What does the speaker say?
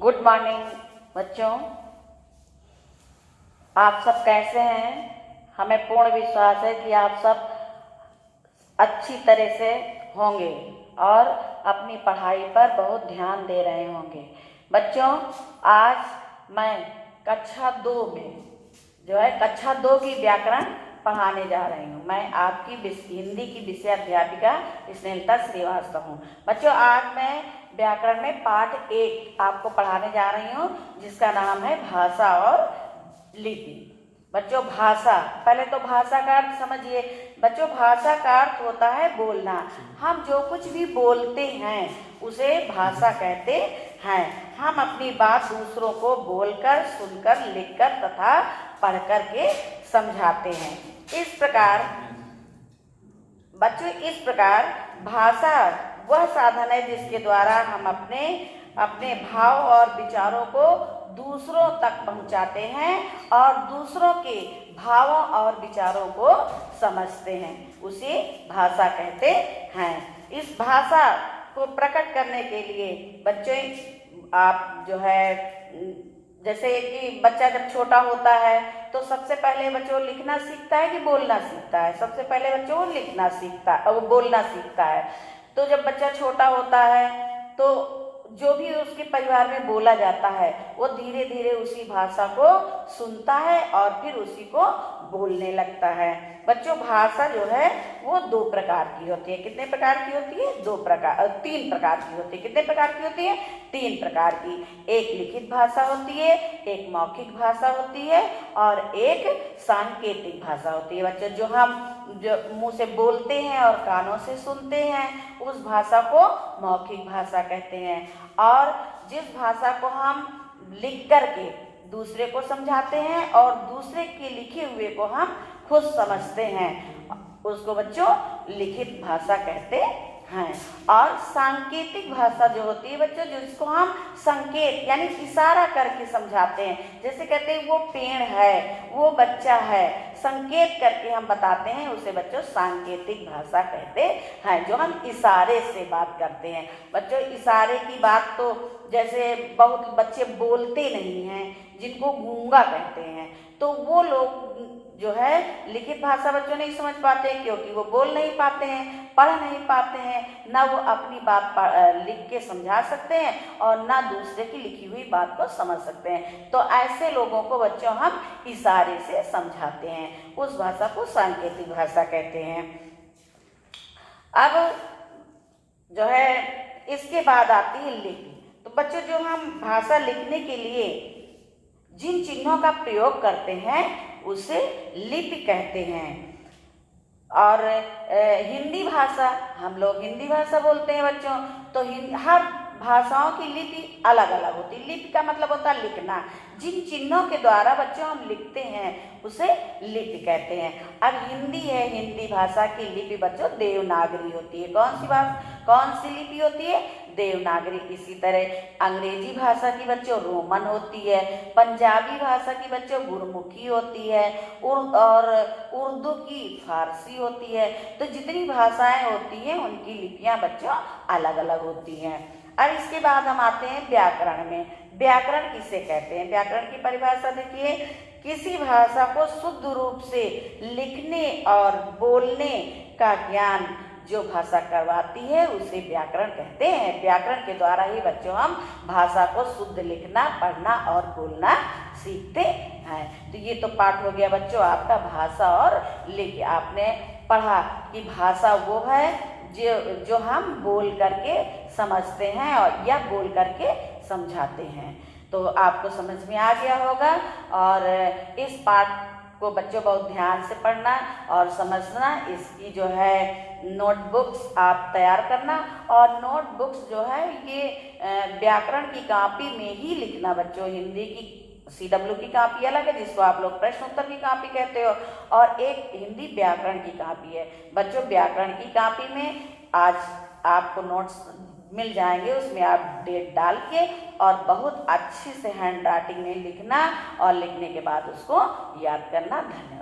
Good morning बच्चों, आप सब कैसे हैं। हमें पूर्ण विश्वास है कि आप सब अच्छी तरह से होंगे और अपनी पढ़ाई पर बहुत ध्यान दे रहे होंगे। बच्चों, आज मैं कक्षा 2 में कक्षा 2 की व्याकरण पढ़ाने जा रही हूँ। मैं आपकी हिंदी की विषय अध्यापिका स्नेहलता श्रीवास्तव हूँ। बच्चों, आज मैं व्याकरण में पाठ 1 आपको पढ़ाने जा रही हूँ, जिसका नाम है भाषा और लिपि। बच्चों, भाषा, पहले तो भाषा का अर्थ समझिए। बच्चों, भाषा का अर्थ होता है बोलना। हम जो कुछ भी बोलते हैं उसे भाषा कहते हैं। हम अपनी बात दूसरों को बोलकर, सुनकर, लिखकर तथा पढ़कर के समझाते हैं। इस प्रकार बच्चों, इस प्रकार भाषा वह साधन है जिसके द्वारा हम अपने भाव और विचारों को दूसरों तक पहुंचाते हैं और दूसरों के भावों और विचारों को समझते हैं। उसे भाषा कहते हैं। इस भाषा को प्रकट करने के लिए बच्चों, आप जैसे कि बच्चा जब छोटा होता है तो सबसे पहले बच्चों लिखना सीखता है कि बोलना सीखता है। सबसे पहले बच्चों लिखना सीखता है, वो बोलना सीखता है। तो जब बच्चा छोटा होता है तो जो भी उसके परिवार में बोला जाता है वो धीरे धीरे उसी भाषा को सुनता है और फिर उसी को बोलने लगता है। बच्चों, भाषा जो है वो 2 प्रकार की होती है। कितने प्रकार की होती है? 3 प्रकार की होती है। कितने प्रकार की होती है? 3 प्रकार की। एक लिखित भाषा होती है, एक मौखिक भाषा होती है और एक सांकेतिक भाषा होती है। बच्चों, जो मुंह से बोलते हैं और कानों से सुनते हैं उस भाषा को मौखिक भाषा कहते हैं। और जिस भाषा को हम लिख करके दूसरे को समझाते हैं और दूसरे के लिखे हुए को हम खुद समझते हैं, उसको बच्चों लिखित भाषा कहते हैं। और सांकेतिक भाषा जो होती है बच्चों, जिसको हम संकेत यानी इशारा करके समझाते हैं। जैसे कहते हैं वो पेड़ है, वो बच्चा है, संकेत करके हम बताते हैं, उसे बच्चों सांकेतिक भाषा कहते हैं, जो हम इशारे से बात करते हैं। बच्चों, इशारे की बात तो जैसे बहुत बच्चे बोलते नहीं हैं, जिनको गूंगा कहते हैं, तो वो लोग जो है लिखित भाषा बच्चों नहीं समझ पाते, क्योंकि वो बोल नहीं पाते हैं, पढ़ नहीं पाते हैं, ना वो अपनी बात लिख के समझा सकते हैं और ना दूसरे की लिखी हुई बात को समझ सकते हैं। तो ऐसे लोगों को बच्चों हम इशारे से समझाते हैं, उस भाषा को सांकेतिक भाषा कहते हैं। अब जो है इसके बाद आती है लिपि। तो बच्चों, जो हम भाषा लिखने के लिए जिन चिन्हों का प्रयोग करते हैं उसे लिपि कहते हैं। और हिंदी भाषा, हम लोग हिंदी भाषा बोलते हैं बच्चों, तो हर भाषाओं की लिपि अलग अलग होती है। लिपि का मतलब होता है लिखना। जिन चिन्हों के द्वारा बच्चों हम लिखते हैं उसे लिपि कहते हैं। अब हिंदी है, हिंदी भाषा की लिपि बच्चों देवनागरी होती है। कौन सी लिपि होती है? देवनागरी। इसी तरह अंग्रेजी भाषा की बच्चों रोमन होती है, पंजाबी भाषा की बच्चों गुरमुखी होती है, और उर्दू की फारसी होती है। तो जितनी भाषाएं होती हैं उनकी लिपियां बच्चों अलग अलग होती हैं। अब इसके बाद हम आते हैं व्याकरण में। व्याकरण किसे कहते हैं? व्याकरण की परिभाषा देखिए, किसी भाषा को शुद्ध रूप से लिखने और बोलने का ज्ञान जो भाषा करवाती है उसे व्याकरण कहते हैं। व्याकरण के द्वारा ही बच्चों हम भाषा को शुद्ध लिखना, पढ़ना और बोलना सीखते हैं। तो ये तो पाठ हो गया बच्चों आपका भाषा और लिपि। आपने पढ़ा कि भाषा वो है जो हम बोल करके समझते हैं और या बोल करके समझाते हैं। तो आपको समझ में आ गया होगा। और इस पाठ को बच्चों बहुत ध्यान से पढ़ना और समझना। इसकी जो है नोटबुक्स आप तैयार करना, और नोटबुक्स जो है ये व्याकरण की कॉपी में ही लिखना बच्चों। हिंदी की CW की कॉपी अलग है, जिसको आप लोग प्रश्न उत्तर की कॉपी कहते हो, और एक हिंदी व्याकरण की कॉपी है। बच्चों, व्याकरण की कॉपी में आज आपको नोट्स मिल जाएंगे, उसमें आप डेट डाल के और बहुत अच्छी से हैंड राइटिंग में लिखना और लिखने के बाद उसको याद करना। धन्यवाद।